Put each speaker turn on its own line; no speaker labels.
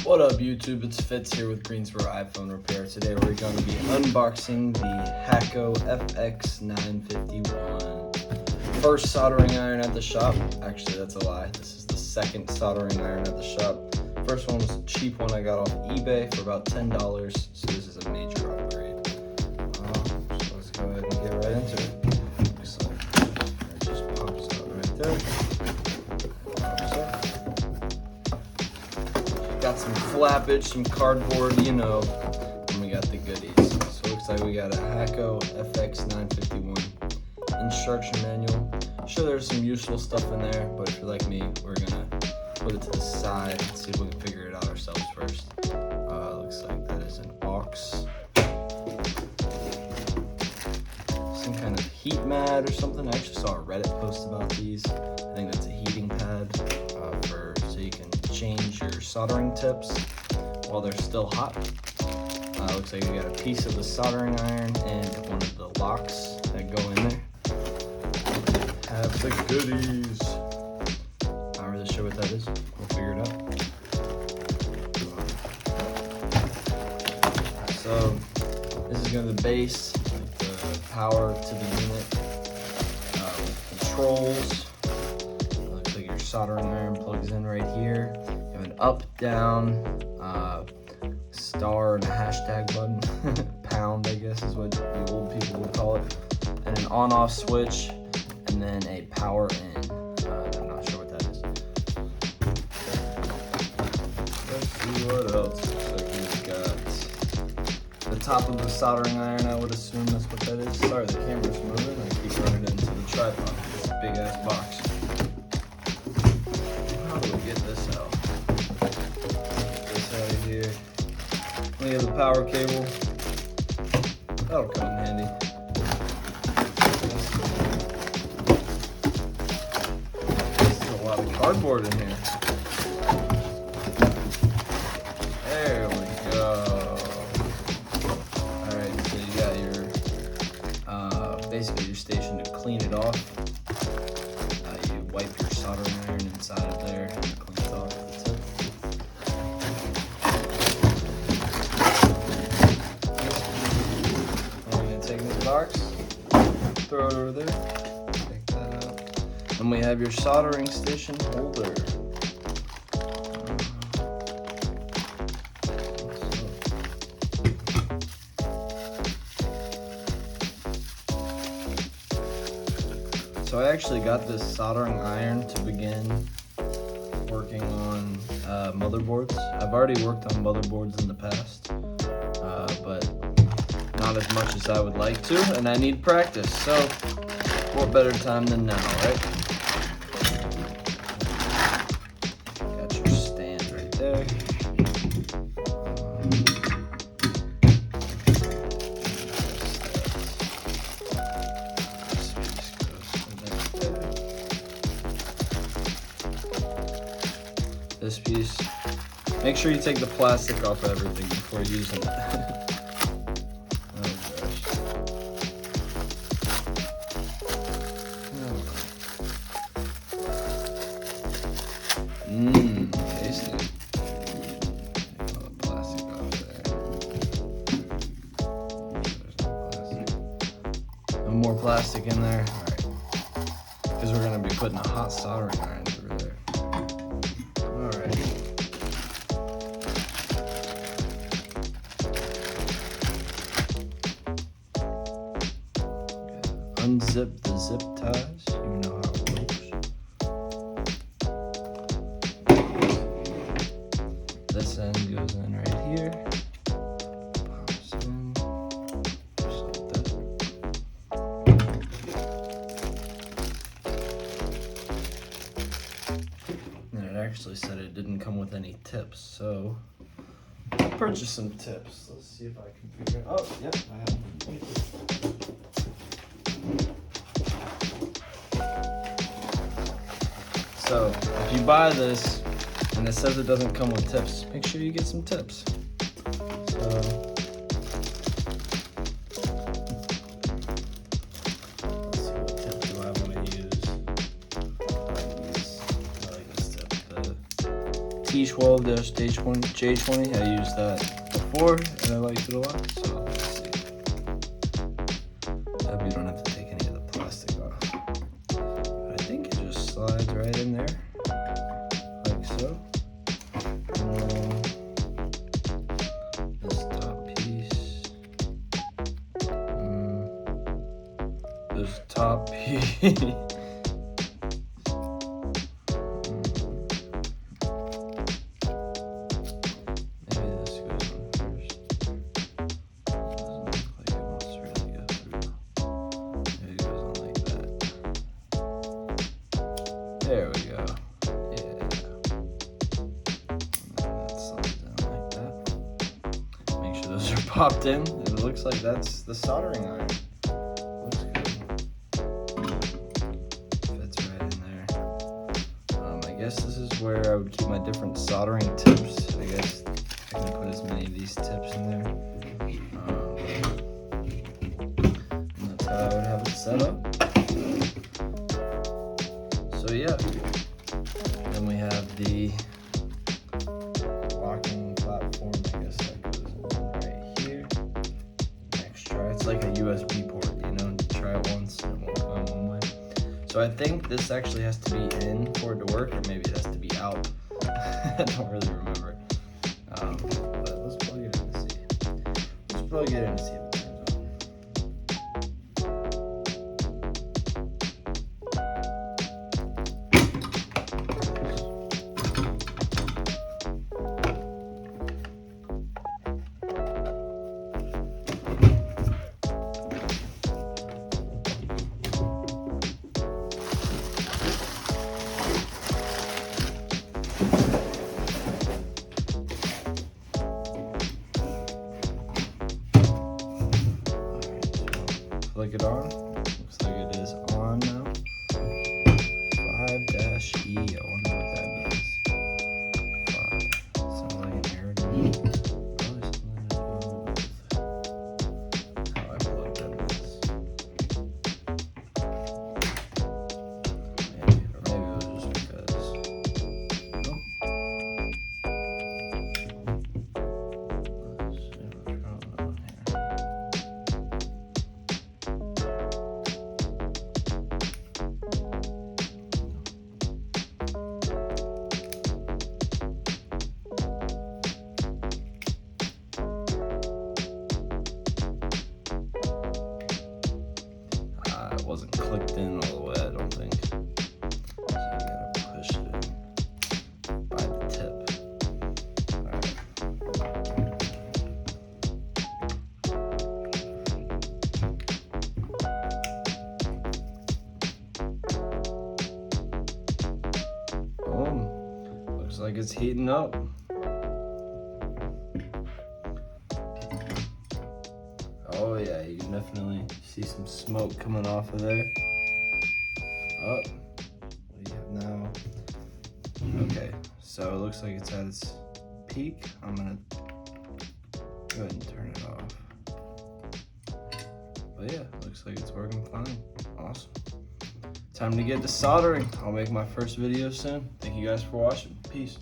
What up YouTube, it's Fitz here with Greensboro iPhone Repair. Today we're going to be unboxing the Hakko FX-951. First soldering iron at the shop. Actually that's a lie, this is the second soldering iron at the shop. First one was a cheap one I got off eBay for about $10, so this is a major upgrade. So let's go ahead and get right into it. Looks like it just pops out right there. Got some flappage, some cardboard, you know, and we got the goodies. So it looks like we got a Hakko FX-951 instruction manual. Sure, there's some useful stuff in there, but if you're like me, we're gonna put it to the side and see if we can figure it out ourselves first. Looks like that is an aux. Some kind of heat mat or something. I actually saw a Reddit post about these. I think that's a heating pad so you can change your soldering tips while they're still hot. Looks like we got a piece of the soldering iron and one of the locks that go in there. Have the goodies. Not really sure what that is. We'll figure it out. So this is going to be the base, like the power to the unit, controls. Looks like your soldering iron plugs in right here. You have an up, down, star and a hashtag button, pound I guess is what the old people would call it, and an on-off switch, and then a power in. I'm not sure what that is. Let's see what else. Looks like we've got the top of the soldering iron. I would assume that's what that is. Sorry, the camera's moving. I keep running into the tripod. It's a big ass box. How do we get this out? Get this out of here. We have the power cable. That'll come in handy. There's a lot of cardboard in here. There we go. Alright, so you got your basically your station to clean it off. You wipe your soldering iron inside of there and clean it off. That's it. I'm gonna take this box, throw it over there, take that out. And we have your soldering station holder. So I actually got this soldering iron to begin working on motherboards. I've already worked on motherboards in the past, but not as much as I would like to, and I need practice. So what better time than now, right? Got your stand right there. This piece. Make sure you take the plastic off of everything before using it. Oh gosh. Tasty. Take all the plastic off there. There's no plastic. No more plastic in there. Alright. Because we're going to be putting a hot soldering iron through there. Alright. Unzip the zip ties. You know how it works. This end goes in right here. Pops in. Just like that. And it actually said it didn't come with any tips, so I'll purchase some tips. Let's see if I can figure it out. Oh, yep, I have them. So if you buy this and it says it doesn't come with tips, make sure you get some tips. So let's see, what tip do I want to use? I like this tip, the T12-J20. I used that before and I liked it a lot. So let's see. I hope you don't have to take any of the plastic off. But I think it just slides right in there, like so. This top piece. This top piece. There we go. Yeah. And then that slides down like that. Make sure those are popped in. It looks like that's the soldering iron. Looks good. Fits right in there. I guess this is where I would keep my different soldering tips. I guess I can put as many of these tips in there. And that's how I would have it set up. So yeah, then we have the locking platform, I guess that goes in right here. Next try, it's like a USB port, you know, try it once and it won't come one way. So I think this actually has to be in for it to work, or maybe it has to be out. I don't really remember. But let's plug it in and see. Let's plug it in and see if it turns on. Flick it on. Looks like it is on now. 5-E. I wonder what that means. 5. Sounds like an error to me. Probably something to do with how I plugged in this. Maybe, or maybe it was just because. Nope. Let's see what's going on here. It wasn't clicked in all the way, I don't think. So you gotta push it in by the tip. Alright. Boom. Looks like it's heating up. Oh yeah, you can definitely see some smoke coming off of there. Oh, what do you have now? Okay, so it looks like it's at its peak. I'm gonna go ahead and turn it off. But yeah, looks like it's working fine. Awesome. Time to get to soldering. I'll make my first video soon. Thank you guys for watching. Peace.